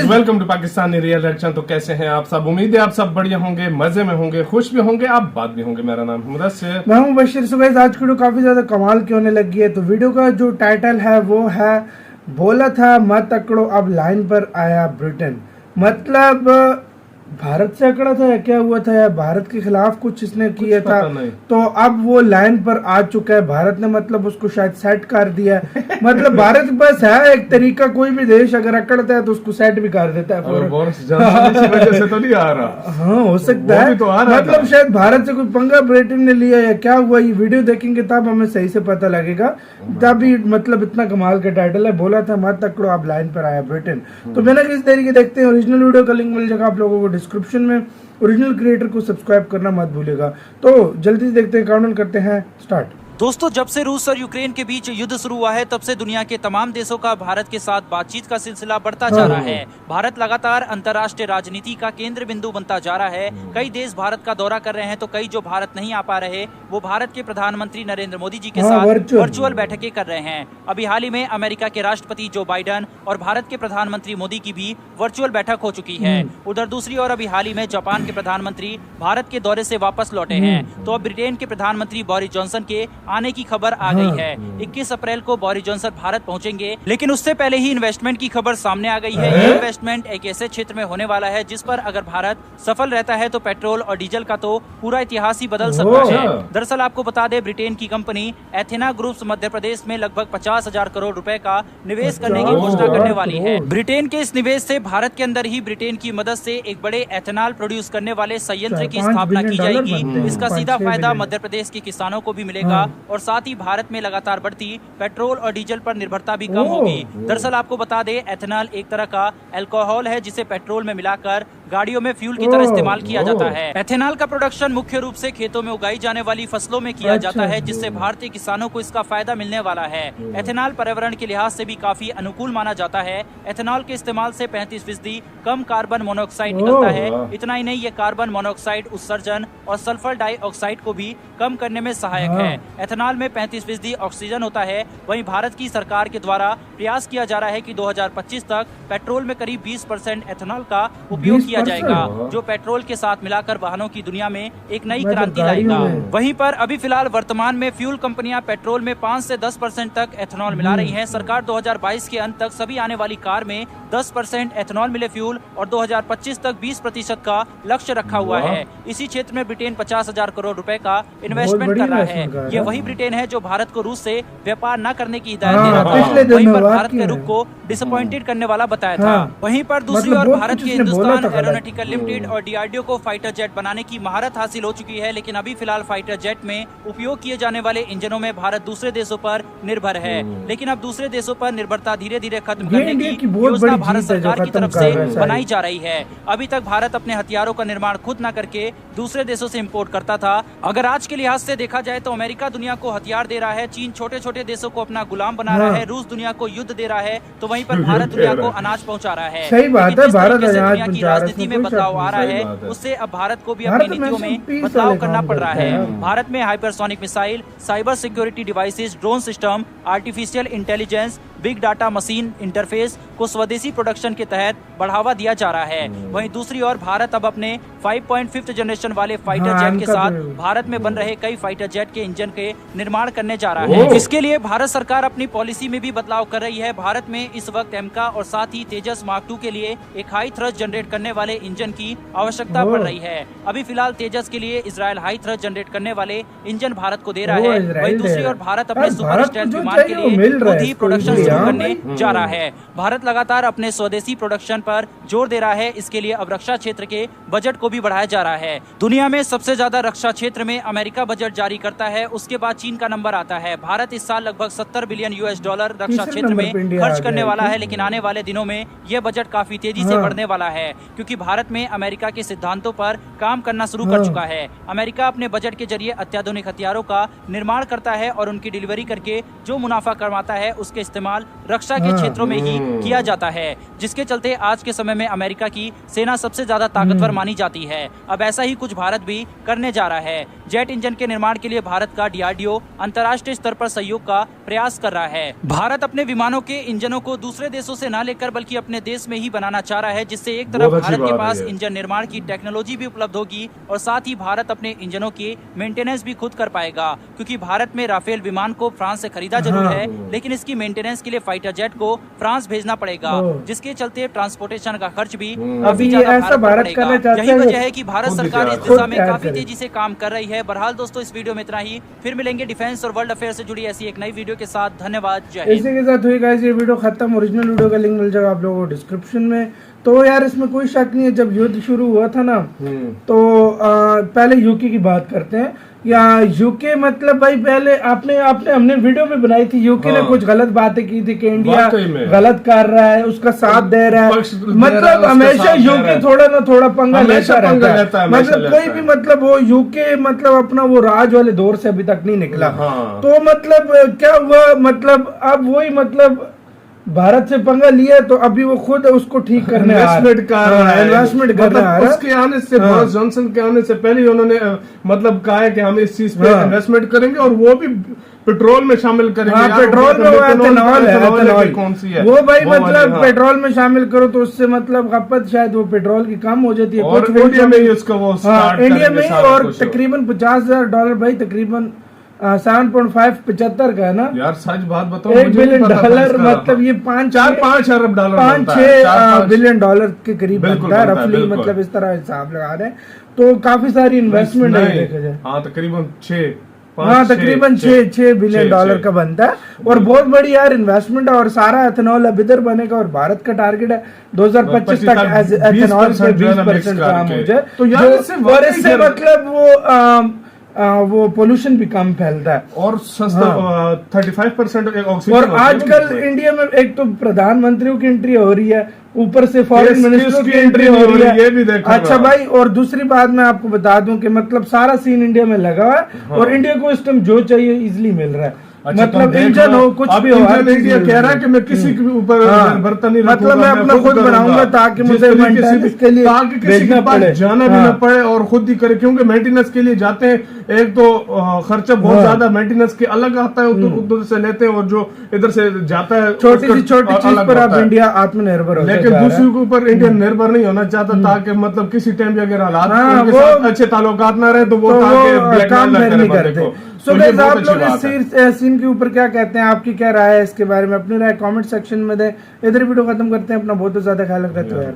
Welcome to Pakistani real reaction. तो कैसे हैं आप सब? उम्मीद है आप सब बढ़िया होंगे, मजे में होंगे, खुश भी होंगे, आप बात भी होंगे। मेरा नाम है मुदस्सिर, मैं हूं बशीर। सुबह आज की वीडियो काफी ज्यादा कमाल की होने लगी है। तो वीडियो का जो टाइटल है वो है बोला था मत अकड़ो अब लाइन पर आया ब्रिटेन। मतलब भारत से अकड़ा था या क्या हुआ था, या भारत के खिलाफ कुछ इसने किया था, तो अब वो लाइन पर आ चुका है। भारत ने मतलब उसको शायद सेट कर दिया है। मतलब भारत बस है एक तरीका, कोई भी देश अगर अकड़ता है तो उसको सेट भी कर देता है। बोरिस जॉनसन की वजह से तो नहीं आ रहा। हाँ हो सकता है, तो मतलब शायद भारत से कोई पंगा ब्रिटेन ने लिया या क्या हुआ, ये वीडियो देखेंगे तब हमें सही से पता लगेगा। तभी मतलब इतना कमाल का टाइटल है, बोला था मत अकड़ो अब लाइन पर आया ब्रिटेन। तो बिना किसी तरीके देखते हैं ओरिजिनल वीडियो का लिंक मिल जाएगा आप लोगों को डिस्क्रिप्शन में। ओरिजिनल क्रिएटर को सब्सक्राइब करना मत भूलिएगा। तो जल्दी से देखते हैं, काउंटडाउन करते हैं स्टार्ट। दोस्तों, जब से रूस और यूक्रेन के बीच युद्ध शुरू हुआ है तब से दुनिया के तमाम देशों का भारत के साथ बातचीत का सिलसिला बढ़ता जा रहा है। भारत लगातार अंतर्राष्ट्रीय राजनीति का केंद्र बिंदु बनता जा रहा है। कई देश भारत का दौरा कर रहे हैं तो कई जो भारत नहीं आ पा रहे वो भारत के प्रधानमंत्री नरेंद्र मोदी जी के साथ वर्चुअल बैठकें कर रहे हैं। अभी हाल ही में अमेरिका के राष्ट्रपति जो बाइडेन और भारत के प्रधानमंत्री मोदी की भी वर्चुअल बैठक हो चुकी है। उधर दूसरी ओर अभी हाल ही में जापान के प्रधानमंत्री भारत के दौरे से वापस लौटे हैं। तो अब ब्रिटेन के प्रधानमंत्री बोरिस जॉनसन के आने की खबर आ गई है। 21 अप्रैल को बोरिस जॉनसन भारत पहुंचेंगे, लेकिन उससे पहले ही इन्वेस्टमेंट की खबर सामने आ गई है। ये इन्वेस्टमेंट एक ऐसे क्षेत्र में होने वाला है जिस पर अगर भारत सफल रहता है तो पेट्रोल और डीजल का तो पूरा इतिहास ही बदल सकता है। दरअसल आपको बता दें, ब्रिटेन की company Athena groups Madhya Pradesh में लगभग 50,000 करोड़ रुपए का निवेश करने की घोषणा करने वाली है। ब्रिटेन के इस निवेश से भारत के अंदर ही ब्रिटेन की मदद से एक बड़े एथेनॉल प्रोड्यूस करने वाले संयंत्र की स्थापना की जाएगी। इसका सीधा फायदा मध्य प्रदेश के किसानों को भी मिलेगा और साथ ही भारत में लगातार बढ़ती पेट्रोल और डीजल पर निर्भरता भी कम होगी। दरअसल आपको बता दें, एथेनॉल एक तरह का अल्कोहल है जिसे पेट्रोल में मिलाकर गाड़ियों में फ्यूल की तरह इस्तेमाल किया जाता है। एथेनॉल का प्रोडक्शन मुख्य रूप से खेतों में उगाई जाने वाली फसलों में किया जाता है, जिससे भारतीय किसानों को इसका फायदा मिलने वाला है। एथेनॉल पर्यावरण के लिहाज से भी काफी अनुकूल माना जाता है। एथेनॉल के इस्तेमाल से 35% कम कार्बन मोनोऑक्साइड निकलता है। इतना ही नहीं, ये कार्बन मोनोऑक्साइड उत्सर्जन और सल्फर डाइऑक्साइड को भी कम करने में सहायक है। एथेनॉल में 35% ऑक्सीजन होता है। वहीं भारत की सरकार के द्वारा प्रयास किया जा रहा है कि 2025 तक पेट्रोल में करीब 20% एथेनॉल का उपयोग किया जाएगा, जो पेट्रोल के साथ मिलाकर वाहनों की दुनिया में एक नई क्रांति लाएगा। वहीं पर अभी फिलहाल वर्तमान में फ्यूल कंपनियां पेट्रोल में 5 से 10% तक एथेनॉल मिला रही हैं। सरकार 2022 के अंत तक सभी आने वाली कार में 10% एथेनॉल मिले फ्यूल और 2025 तक 20% का लक्ष्य रखा हुआ है। इसी क्षेत्र में ब्रिटेन 50,000 करोड़ रुपए का इन्वेस्टमेंट कर रहा है। ये वही ब्रिटेन है जो भारत को रूस से व्यापार न करने की हिदायत दे रहा था। वहीं पर भारत के रुख को डिसअपॉइंटेड करने वाला बताया था। वहीं पर दूसरी ओर भारत के हिंदुस्तान एरोनॉटिकल लिमिटेड और डीआरडीओ को फाइटर जेट बनाने की महारत हासिल हो चुकी है, लेकिन अभी फिलहाल फाइटर जेट में उपयोग किए जाने वाले इंजनों में भारत दूसरे देशों पर निर्भर है। लेकिन अब दूसरे देशों पर निर्भरता धीरे धीरे खत्म करने की योजना भारत सरकार की तरफ से बनाई जा रही है। अभी तक भारत अपने हथियारों का निर्माण खुद न करके दूसरे देशों से इम्पोर्ट करता था। अगर आज के लिहाज से देखा जाए तो अमेरिका दुनिया को हथियार दे रहा है, चीन छोटे छोटे देशों को अपना गुलाम बना रहा है, रूस दुनिया को युद्ध दे रहा है, तो वहीं पर भारत दुनिया को अनाज पहुंचा रहा है। सही बात है, भारत दुनिया की राजनीति में बदलाव आ रहा है, उससे अब भारत को भी अपनी नीतियों में बदलाव करना पड़ रहा है। भारत में hypersonic missile, cyber security devices, drone system, artificial intelligence, big data machine interface को स्वदेशी प्रोडक्शन के तहत बढ़ावा दिया जा रहा है। वहीं दूसरी ओर भारत अब अपने 5.5 जनरेशन वाले फाइटर जेट के साथ भारत में बन रहे कई फाइटर जेट के इंजन के निर्माण करने जा रहा है। इसके लिए भारत सरकार अपनी पॉलिसी में भी बदलाव कर रही है। भारत में इस वक्त एमका और साथ ही तेजस मार्क 2 के लिए एक हाई थ्रस्ट जनरेट करने वाले इंजन की आवश्यकता पड़ रही है। अभी फिलहाल तेजस के लिए इजरायल हाई थ्रस्ट जनरेट करने वाले इंजन भारत को दे रहा है। वहीं दूसरी ओर भारत अपने सुपर स्टेल्थ विमान के लिए खुद ही प्रोडक्शन करने जा रहा है। भारत लगातार अपने स्वदेशी प्रोडक्शन पर जोर दे रहा है। इसके लिए अब रक्षा क्षेत्र के बजट को भी बढ़ाया जा रहा है। दुनिया में सबसे ज्यादा रक्षा क्षेत्र में अमेरिका बजट जारी करता है, उसके बाद चीन का नंबर आता है। भारत इस साल लगभग 70 बिलियन $US रक्षा क्षेत्र में खर्च करने वाला है, लेकिन आने वाले दिनों में यह बजट काफी तेजी से बढ़ने वाला है, क्योंकि भारत में अमेरिका के सिद्धांतों पर काम करना शुरू कर चुका है। अमेरिका अपने बजट के जरिए अत्याधुनिक हथियारों का निर्माण करता है और उनकी डिलीवरी करके जो मुनाफा कमाता है उसके इस्तेमाल रक्षा के क्षेत्रों में ही किया जाता है, जिसके चलते आज के समय में अमेरिका की सेना सबसे ज्यादा ताकतवर मानी जाती है। अब ऐसा ही कुछ भारत भी करने जा रहा है। जेट इंजन के निर्माण के लिए भारत का DRDO अंतर्राष्ट्रीय स्तर पर सहयोग का प्रयास कर रहा है। भारत अपने विमानों के इंजनों को दूसरे देशों से न लेकर बल्कि अपने देश में ही बनाना चाह रहा है, जिससे एक तरफ भारत के पास इंजन निर्माण की टेक्नोलॉजी भी उपलब्ध होगी और साथ ही भारत अपने इंजनों की मेंटेनेंस भी खुद कर पाएगा, क्योंकि भारत में राफेल विमान को फ्रांस से खरीदा जरूर है, लेकिन इसकी मेंटेनेंस के लिए फाइटर जेट को फ्रांस भेजना पड़ेगा, जिसके चलते ट्रांसपोर्टेशन का खर्च भी अभी ये ऐसा भारत करना चाहता है। यही वजह है कि भारत सरकार इस दिशा में काफी तेजी से काम कर रही है। बहरहाल दोस्तों, इस वीडियो में इतना ही। फिर मिलेंगे डिफेंस और वर्ल्ड अफेयर से जुड़ी ऐसी एक नई वीडियो के साथ। धन्यवाद, जय हिंद। इसी के साथ हुई गाइस ये वीडियो खत्म। ओरिजिनल वीडियो का लिंक मिल जाएगा आप लोगों को डिस्क्रिप्शन में। तो यार इसमें कोई शक नहीं है, जब युद्ध शुरू हुआ था ना तो पहले यूके की बात करते हैं। या यूके मतलब भाई पहले हमने वीडियो भी बनाई थी। यूके ने कुछ गलत बातें की थी कि इंडिया गलत कर रहा है, उसका साथ दे रहा है। मतलब हमेशा यूके थोड़ा ना थोड़ा पंगा लेता रहता है। मतलब कोई भी मतलब वो यूके मतलब अपना वो राज वाले दौर से अभी तक नहीं निकला। तो मतलब क्या हुआ, मतलब अब वही मतलब भारत से पंगा लिया तो अभी वो खुद उसको ठीक करने इन्वेस्टमेंट कर रहा है। उसके आने से बोरिस जॉनसन के आने से पहले ही उन्होंने मतलब कहा है कि हम इस चीज पे इन्वेस्टमेंट करेंगे और वो भी पेट्रोल में शामिल करेंगे। पेट्रोल में एथेनॉल कौन सी है वो भाई मतलब पेट्रोल में शामिल करो तो उससे मतलब खपत शायद वो पेट्रोल की कम हो जाती है। और इंडिया में ही उसका वो इंडिया में और तकरीबन $50,000 भाई तकरीबन 7.575 का है ना यार। सच बात बताओ, $1 बिलियन मतलब ये 5 अरब डॉलर 5-6 बिलियन डॉलर के करीब बनता है रफली। मतलब इस तरह हिसाब लगा रहे हैं तो काफी सारी इन्वेस्टमेंट है देखा जाए। हाँ तकरीबन 6 बिलियन डॉलर का बनता है और बहुत बड़ी यार इन्वेस्टमेंट है। और सारा एथेनॉल अब इधर बनेगा और भारत का टारगेट है 2025 तक एथेनॉल से 20% काम हो जाए। तो यार इससे मतलब वो पोल्यूशन भी कम फैलता है और सस्ता 35% ऑक्सीजन। और आजकल इंडिया में एक तो प्रधानमंत्रियों की एंट्री हो रही है, ऊपर से फॉरेन मिनिस्टरों की एंट्री हो रही है, ये भी देखो। अच्छा भाई, और दूसरी बात मैं आपको बता दूं कि मतलब सारा सीन इंडिया में लगा हुआ है और इंडिया को इस टाइम जो चाहिए इजिली मिल रहा है। अच्छा, मतलब इंजन हो कुछ भी हो, इंडिया कह रहा है कि मैं किसी के ऊपर निर्भरता नहीं रखूंगा, मतलब मैं अपना खुद बनाऊंगा ताकि मुझे मेंटेनेंस के लिए ताकि किसी के पास जाना भी न पड़े और खुद ही करे। क्योंकि मेंटेनेंस के लिए जाते हैं, एक तो खर्चा बहुत ज्यादा मेंटेनेंस के अलग आता है, उधर से लेते हैं, और जो इधर से जाता है छोटी सी चीज पर अब इंडिया आत्मनिर्भर हो। लेकिन दूसरे के ऊपर इंडिया निर्भर नहीं होना चाहता, ताकि मतलब किसी टाइम भी अगर हालात अच्छे ताल्लुकात ना रहे तो वो काम नहीं करते। तो गाइस आप लोग इस सीन के ऊपर क्या कहते हैं, आपकी क्या राय है इसके बारे में? अपनी राय कमेंट सेक्शन में दें। इधर वीडियो खत्म करते हैं। अपना बहुत ज्यादा ख्याल रखते हैं।